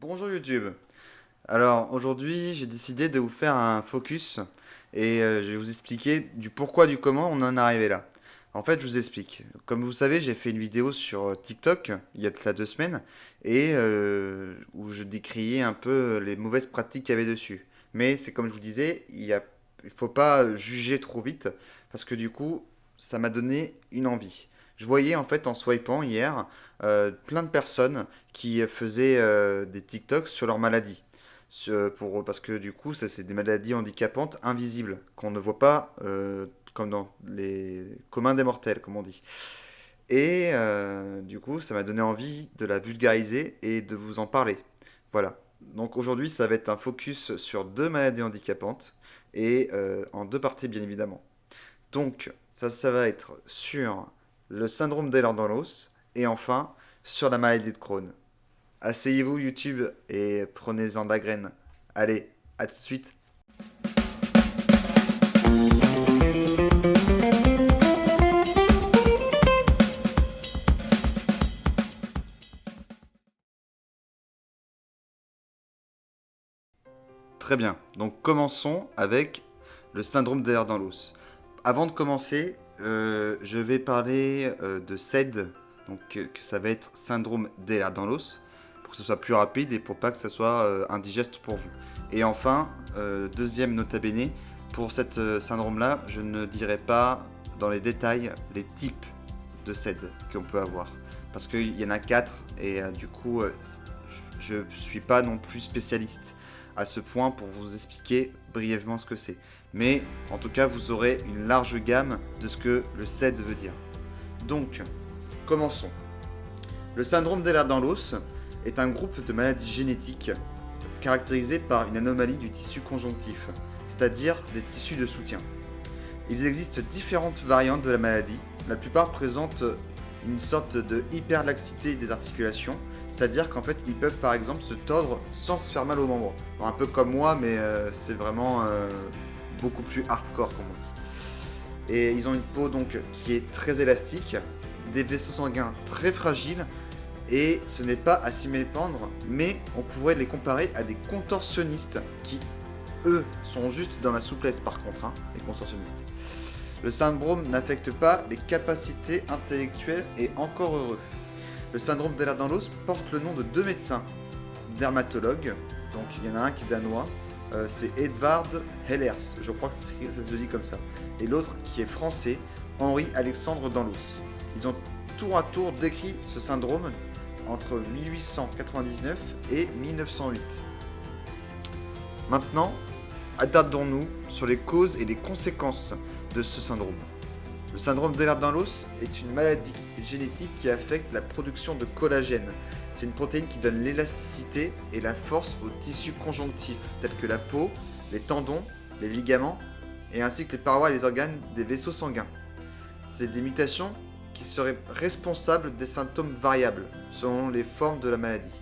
Bonjour YouTube. Alors aujourd'hui j'ai décidé de vous faire un focus et je vais vous expliquer du pourquoi du comment on en est arrivé là. En fait je vous explique. Comme vous savez j'ai fait une vidéo sur TikTok il y a de cela 2 semaines et où je décriais un peu les mauvaises pratiques qu'il y avait dessus. Mais c'est comme je vous disais, il faut pas juger trop vite parce que du coup ça m'a donné une envie. Je voyais en fait en swipant hier plein de personnes qui faisaient des TikToks sur leur maladie. Parce que du coup, ça c'est des maladies handicapantes invisibles, qu'on ne voit pas comme dans les communs des mortels, comme on dit. Et du coup, ça m'a donné envie de la vulgariser et de vous en parler. Voilà. Donc aujourd'hui, ça va être un focus sur deux maladies handicapantes et en deux parties, bien évidemment. Donc, ça va être sur le syndrome d'Ehlers-Danlos et enfin sur la maladie de Crohn. Asseyez-vous YouTube et prenez-en de la graine. Allez, à tout de suite. Très bien, donc commençons avec le syndrome d'Ehlers-Danlos. Avant de commencer, je vais parler de SED, donc que ça va être syndrome d'Ehlers-Danlos, pour que ce soit plus rapide et pour pas que ça soit indigeste pour vous. Et enfin, deuxième nota bene, pour cette syndrome-là, je ne dirai pas dans les détails les types de SED qu'on peut avoir. Parce qu'il y en a quatre et du coup, je ne suis pas non plus spécialiste à ce point pour vous expliquer brièvement ce que c'est. Mais en tout cas, vous aurez une large gamme de ce que le SED veut dire. Donc, commençons. Le syndrome d'Ehlers-Danlos est un groupe de maladies génétiques caractérisé par une anomalie du tissu conjonctif, c'est-à-dire des tissus de soutien. Il existe différentes variantes de la maladie. La plupart présentent une sorte de hyperlaxité des articulations, c'est-à-dire qu'en fait ils peuvent par exemple se tordre sans se faire mal aux membres. Un peu comme moi, mais c'est vraiment beaucoup plus hardcore comme on dit. Et ils ont une peau donc qui est très élastique, des vaisseaux sanguins très fragiles, et ce n'est pas à s'y méprendre, mais on pourrait les comparer à des contorsionnistes qui, eux, sont juste dans la souplesse par contre, hein, les contorsionnistes. Le syndrome n'affecte pas les capacités intellectuelles et encore heureux. Le syndrome d'Ehlers-Danlos porte le nom de deux médecins dermatologues, donc il y en a un qui est danois, c'est Edvard Hellers, je crois que ça se dit comme ça, et l'autre qui est français, Henri-Alexandre Danlos. Ils ont tour à tour décrit ce syndrome entre 1899 et 1908. Maintenant, attardons-nous sur les causes et les conséquences de ce syndrome. Le syndrome d'Ehlers-Danlos est une maladie génétique qui affecte la production de collagène. C'est une protéine qui donne l'élasticité et la force aux tissus conjonctifs, tels que la peau, les tendons, les ligaments, et ainsi que les parois et les organes des vaisseaux sanguins. C'est des mutations qui seraient responsables des symptômes variables, selon les formes de la maladie.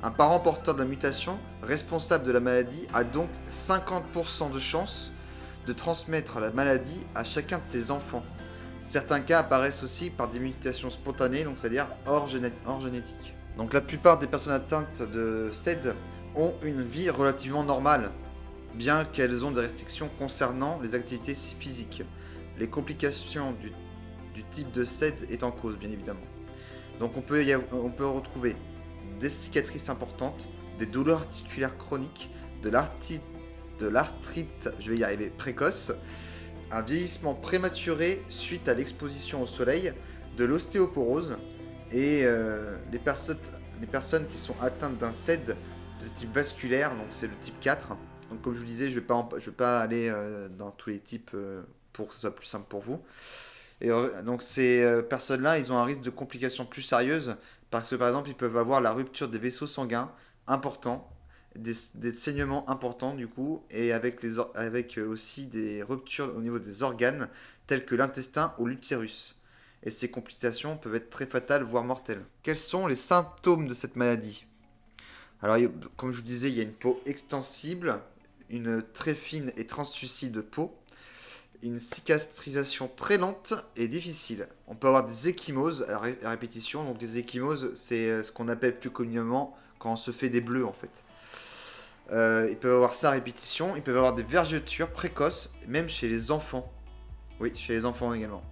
Un parent porteur de la mutation responsable de la maladie a donc 50% de chances de transmettre la maladie à chacun de ses enfants. Certains cas apparaissent aussi par des mutations spontanées, donc c'est-à-dire hors génétique. Donc la plupart des personnes atteintes de SED ont une vie relativement normale, bien qu'elles ont des restrictions concernant les activités physiques. Les complications du type de SED est en cause, bien évidemment. Donc on peut retrouver des cicatrices importantes, des douleurs articulaires chroniques, de l'arthrite, je vais y arriver, précoce, un vieillissement prématuré suite à l'exposition au soleil, de l'ostéoporose et les personnes qui sont atteintes d'un SED de type vasculaire, donc c'est le type 4. Donc comme je vous disais, je vais pas aller dans tous les types pour que ce soit plus simple pour vous. Et donc ces personnes-là, ils ont un risque de complications plus sérieuses parce que par exemple, ils peuvent avoir la rupture des vaisseaux sanguins importants, des saignements importants du coup, et avec aussi des ruptures au niveau des organes tels que l'intestin ou l'utérus. Et ces complications peuvent être très fatales, voire mortelles. Quels sont les symptômes de cette maladie? Alors, comme je vous disais, il y a une peau extensible, une très fine et translucide peau, une cicatrisation très lente et difficile. On peut avoir des ecchymoses à répétition. Donc des ecchymoses, c'est ce qu'on appelle plus communément quand on se fait des bleus en fait. Ils peuvent avoir ça à répétition, ils peuvent avoir des vergetures précoces, même chez les enfants. Oui, chez les enfants également.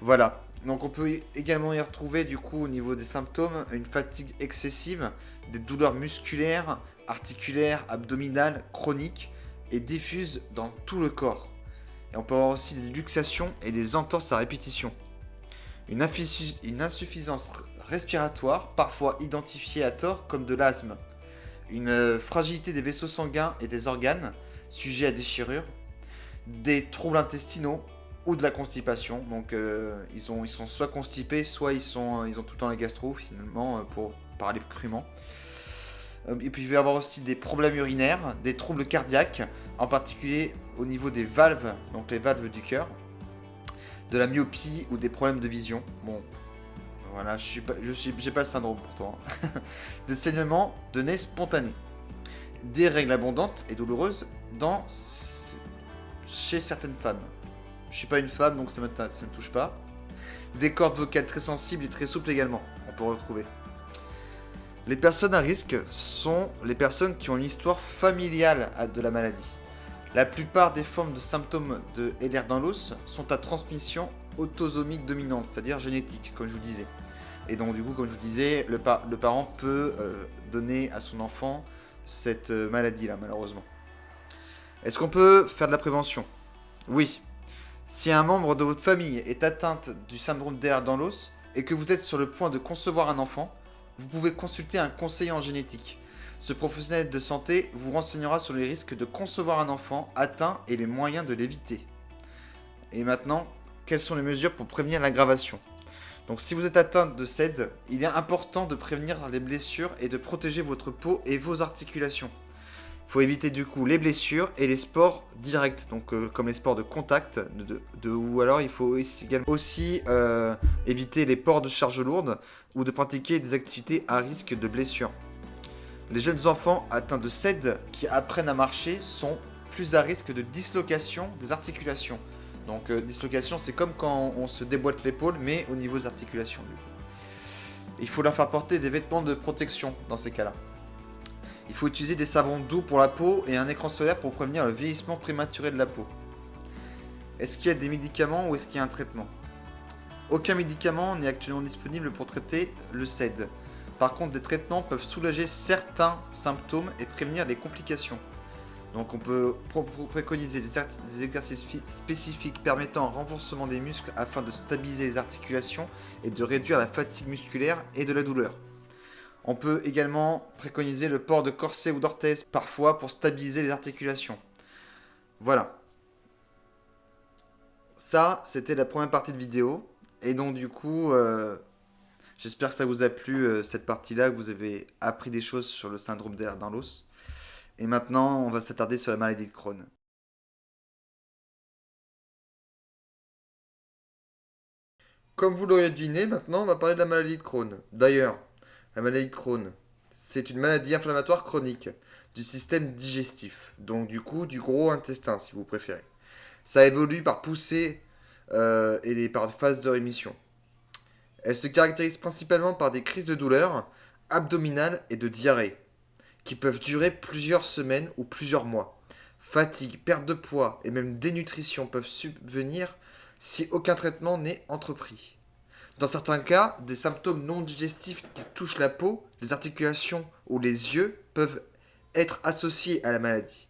Voilà. Donc on peut également y retrouver du coup au niveau des symptômes une fatigue excessive, des douleurs musculaires, articulaires, abdominales, chroniques et diffuses dans tout le corps. Et on peut avoir aussi des luxations et des entorses à répétition. Une insuffisance respiratoire, parfois identifiée à tort comme de l'asthme. Une fragilité des vaisseaux sanguins et des organes, sujets à déchirure. Des troubles intestinaux ou de la constipation. Donc ils sont soit constipés, soit ils ont tout le temps la gastro finalement, pour parler crûment. Et puis il va y avoir aussi des problèmes urinaires, des troubles cardiaques, en particulier au niveau des valves, donc les valves du cœur, de la myopie ou des problèmes de vision. Bon, voilà, j'ai pas le syndrome pourtant. Des saignements de nez spontanés, des règles abondantes et douloureuses chez certaines femmes. Je suis pas une femme, donc ça me touche pas. Des cordes vocales très sensibles et très souples également, on peut retrouver. Les personnes à risque sont les personnes qui ont une histoire familiale de la maladie. La plupart des formes de symptômes de Ehlers-Danlos sont à transmission autosomique dominante, c'est-à-dire génétique, comme je vous disais. Et donc du coup, comme je vous disais, le parent peut donner à son enfant cette maladie-là, malheureusement. Est-ce qu'on peut faire de la prévention? Oui. Si un membre de votre famille est atteinte du syndrome d'Ehlers-Danlos et que vous êtes sur le point de concevoir un enfant, vous pouvez consulter un conseiller en génétique. Ce professionnel de santé vous renseignera sur les risques de concevoir un enfant atteint et les moyens de l'éviter. Et maintenant, quelles sont les mesures pour prévenir l'aggravation? Donc si vous êtes atteint de SED, il est important de prévenir les blessures et de protéger votre peau et vos articulations. Il faut éviter du coup les blessures et les sports directs, donc comme les sports de contact, ou alors il faut aussi éviter les ports de charge lourde ou de pratiquer des activités à risque de blessure. Les jeunes enfants atteints de SED qui apprennent à marcher sont plus à risque de dislocation des articulations. Donc dislocation, c'est comme quand on se déboîte l'épaule, mais au niveau des articulations. Il faut leur faire porter des vêtements de protection dans ces cas-là. Il faut utiliser des savons doux pour la peau et un écran solaire pour prévenir le vieillissement prématuré de la peau. Est-ce qu'il y a des médicaments ou est-ce qu'il y a un traitement? Aucun médicament n'est actuellement disponible pour traiter le SED. Par contre, des traitements peuvent soulager certains symptômes et prévenir les complications. Donc on peut préconiser des exercices spécifiques permettant un renforcement des muscles afin de stabiliser les articulations et de réduire la fatigue musculaire et de la douleur. On peut également préconiser le port de corset ou d'orthèse, parfois pour stabiliser les articulations. Voilà. Ça, c'était la première partie de vidéo. Et donc du coup, j'espère que ça vous a plu, cette partie-là, que vous avez appris des choses sur le syndrome d'Ehlers-Danlos. Et maintenant, on va s'attarder sur la maladie de Crohn. Comme vous l'auriez deviné, maintenant, on va parler de la maladie de Crohn. D'ailleurs, la maladie de Crohn, c'est une maladie inflammatoire chronique du système digestif, donc du coup du gros intestin si vous préférez. Ça évolue par poussée et par phase de rémission. Elle se caractérise principalement par des crises de douleur abdominales et de diarrhée, qui peuvent durer plusieurs semaines ou plusieurs mois. Fatigue, perte de poids et même dénutrition peuvent subvenir si aucun traitement n'est entrepris. Dans certains cas, des symptômes non digestifs qui touchent la peau, les articulations ou les yeux peuvent être associés à la maladie.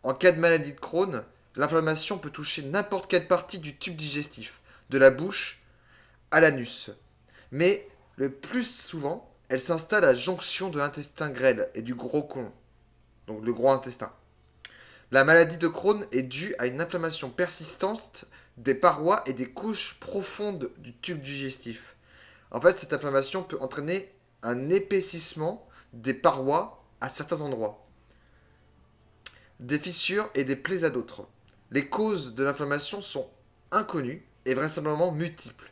En cas de maladie de Crohn, l'inflammation peut toucher n'importe quelle partie du tube digestif, de la bouche à l'anus. Mais le plus souvent, elle s'installe à la jonction de l'intestin grêle et du gros côlon, donc le gros intestin. La maladie de Crohn est due à une inflammation persistante des parois et des couches profondes du tube digestif. En fait, cette inflammation peut entraîner un épaississement des parois à certains endroits, des fissures et des plaies à d'autres. Les causes de l'inflammation sont inconnues et vraisemblablement multiples,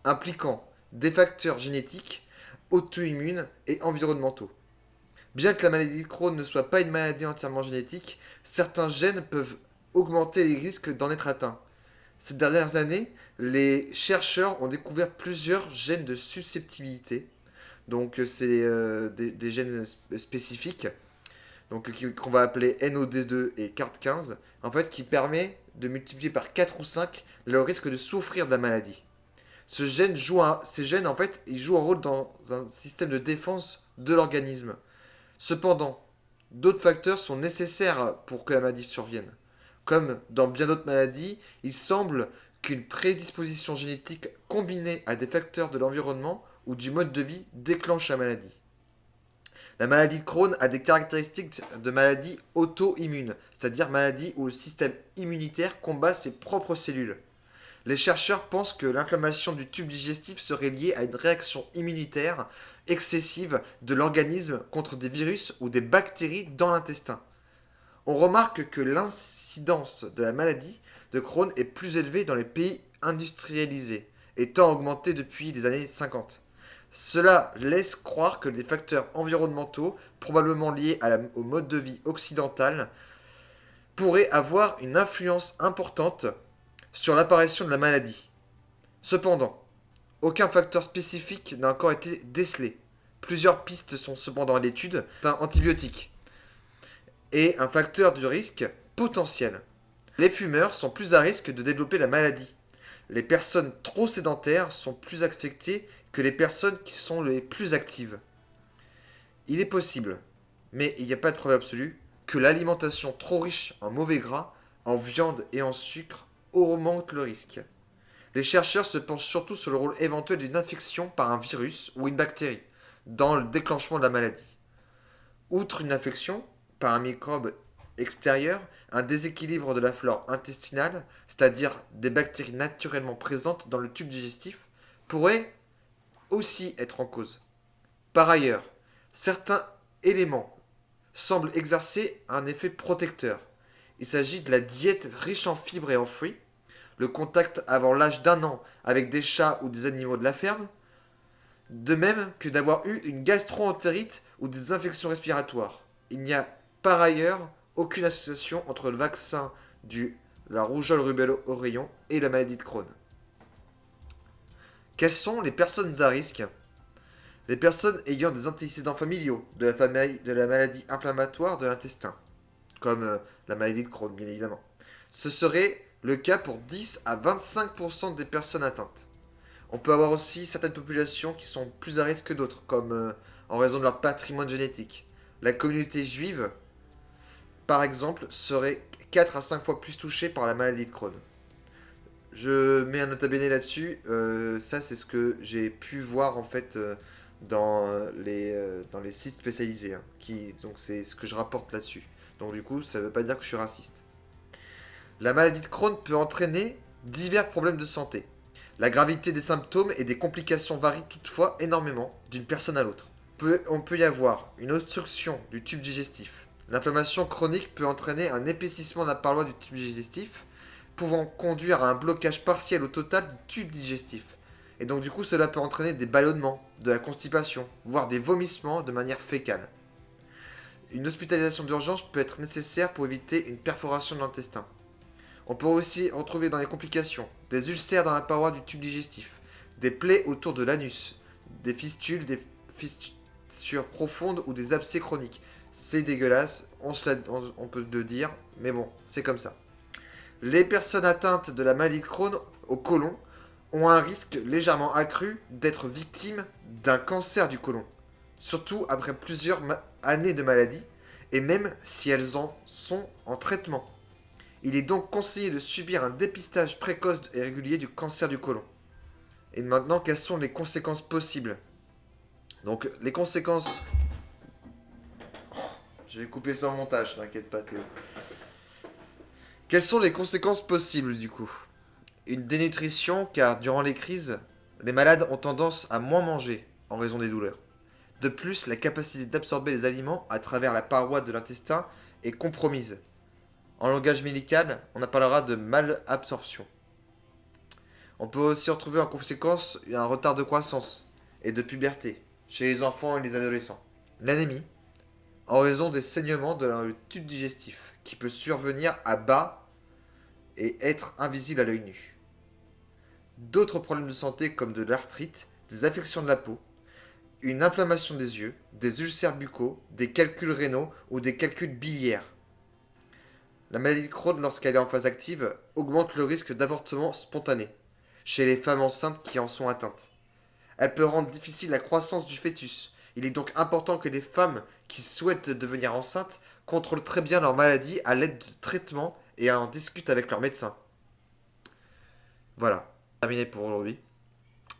impliquant des facteurs génétiques, auto-immunes et environnementaux. Bien que la maladie de Crohn ne soit pas une maladie entièrement génétique, certains gènes peuvent augmenter les risques d'en être atteints. Ces dernières années, les chercheurs ont découvert plusieurs gènes de susceptibilité, Donc c'est des gènes spécifiques, donc qu'on va appeler NOD2 et CART15, en fait, qui permet de multiplier par 4 ou 5 le risque de souffrir de la maladie. Ces gènes, en fait, ils jouent un rôle dans un système de défense de l'organisme. Cependant, d'autres facteurs sont nécessaires pour que la maladie survienne. Comme dans bien d'autres maladies, il semble qu'une prédisposition génétique combinée à des facteurs de l'environnement ou du mode de vie déclenche la maladie. La maladie de Crohn a des caractéristiques de maladie auto-immune, c'est-à-dire maladie où le système immunitaire combat ses propres cellules. Les chercheurs pensent que l'inflammation du tube digestif serait liée à une réaction immunitaire excessive de l'organisme contre des virus ou des bactéries dans l'intestin. On remarque que l'incidence de la maladie de Crohn est plus élevée dans les pays industrialisés, étant augmentée depuis les années 50. Cela laisse croire que des facteurs environnementaux, probablement liés au mode de vie occidental, pourraient avoir une influence importante sur l'apparition de la maladie. Cependant, aucun facteur spécifique n'a encore été décelé. Plusieurs pistes sont cependant à l'étude. Un antibiotique est un facteur de risque potentiel. Les fumeurs sont plus à risque de développer la maladie. Les personnes trop sédentaires sont plus affectées que les personnes qui sont les plus actives. Il est possible, mais il n'y a pas de preuve absolue, que l'alimentation trop riche en mauvais gras, en viande et en sucre augmente le risque. Les chercheurs se penchent surtout sur le rôle éventuel d'une infection par un virus ou une bactérie dans le déclenchement de la maladie. Outre une infection par un microbe extérieur, un déséquilibre de la flore intestinale, c'est-à-dire des bactéries naturellement présentes dans le tube digestif, pourrait aussi être en cause. Par ailleurs, certains éléments semblent exercer un effet protecteur. Il s'agit de la diète riche en fibres et en fruits, le contact avant l'âge d'1 an avec des chats ou des animaux de la ferme, de même que d'avoir eu une gastro-entérite ou des infections respiratoires. Il n'y a par ailleurs aucune association entre le vaccin du la rougeole rubéole oreillon et la maladie de Crohn. Quelles sont les personnes à risque? Les personnes ayant des antécédents familiaux de la maladie inflammatoire de l'intestin, comme la maladie de Crohn, bien évidemment. Ce serait le cas pour 10 à 25% des personnes atteintes. On peut avoir aussi certaines populations qui sont plus à risque que d'autres, comme en raison de leur patrimoine génétique. La communauté juive, par exemple, serait 4 à 5 fois plus touchée par la maladie de Crohn. Je mets un nota bene là-dessus. Ça, c'est ce que j'ai pu voir en fait dans les sites spécialisés. Hein, donc, c'est ce que je rapporte là-dessus. Donc, du coup, ça ne veut pas dire que je suis raciste. La maladie de Crohn peut entraîner divers problèmes de santé. La gravité des symptômes et des complications varie toutefois énormément d'une personne à l'autre. On peut y avoir une obstruction du tube digestif. L'inflammation chronique peut entraîner un épaississement de la paroi du tube digestif, pouvant conduire à un blocage partiel ou total du tube digestif. Et donc du coup cela peut entraîner des ballonnements, de la constipation, voire des vomissements de manière fécale. Une hospitalisation d'urgence peut être nécessaire pour éviter une perforation de l'intestin. On peut aussi retrouver dans les complications des ulcères dans la paroi du tube digestif, des plaies autour de l'anus, des fissures profondes ou des abcès chroniques. C'est dégueulasse, on peut le dire, mais bon, c'est comme ça. Les personnes atteintes de la maladie de Crohn au côlon ont un risque légèrement accru d'être victimes d'un cancer du côlon, surtout après plusieurs années de maladie, et même si elles en sont en traitement. Il est donc conseillé de subir un dépistage précoce et régulier du cancer du côlon. Et maintenant, quelles sont les conséquences possibles? Donc, les conséquences... Je vais couper ça en montage, t'inquiète pas Théo. Quelles sont les conséquences possibles du coup? Une dénutrition, car durant les crises, les malades ont tendance à moins manger en raison des douleurs. De plus, la capacité d'absorber les aliments à travers la paroi de l'intestin est compromise. En langage médical, on appellera de malabsorption. On peut aussi retrouver en conséquence un retard de croissance et de puberté chez les enfants et les adolescents. L'anémie, en raison des saignements de le tube digestif, qui peut survenir à bas et être invisible à l'œil nu. D'autres problèmes de santé comme de l'arthrite, des affections de la peau, une inflammation des yeux, des ulcères buccaux, des calculs rénaux ou des calculs biliaires. La maladie de Crohn, lorsqu'elle est en phase active, augmente le risque d'avortement spontané chez les femmes enceintes qui en sont atteintes. Elle peut rendre difficile la croissance du fœtus. Il est donc important que les femmes qui souhaitent devenir enceintes contrôlent très bien leur maladie à l'aide de traitements et en discutent avec leur médecin. Voilà, terminé pour aujourd'hui.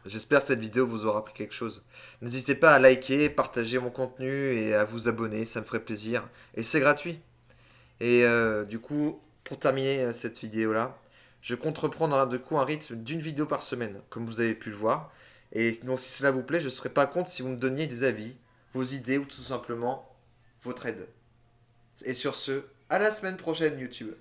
J'espère que cette vidéo vous aura appris quelque chose. N'hésitez pas à liker, partager mon contenu et à vous abonner, ça me ferait plaisir. Et c'est gratuit. Et du coup, pour terminer cette vidéo-là, je compte reprendre du coup un rythme d'une vidéo par semaine, comme vous avez pu le voir. Et donc si cela vous plaît, je ne serais pas contre si vous me donniez des avis, vos idées ou tout simplement votre aide. Et sur ce, à la semaine prochaine YouTube.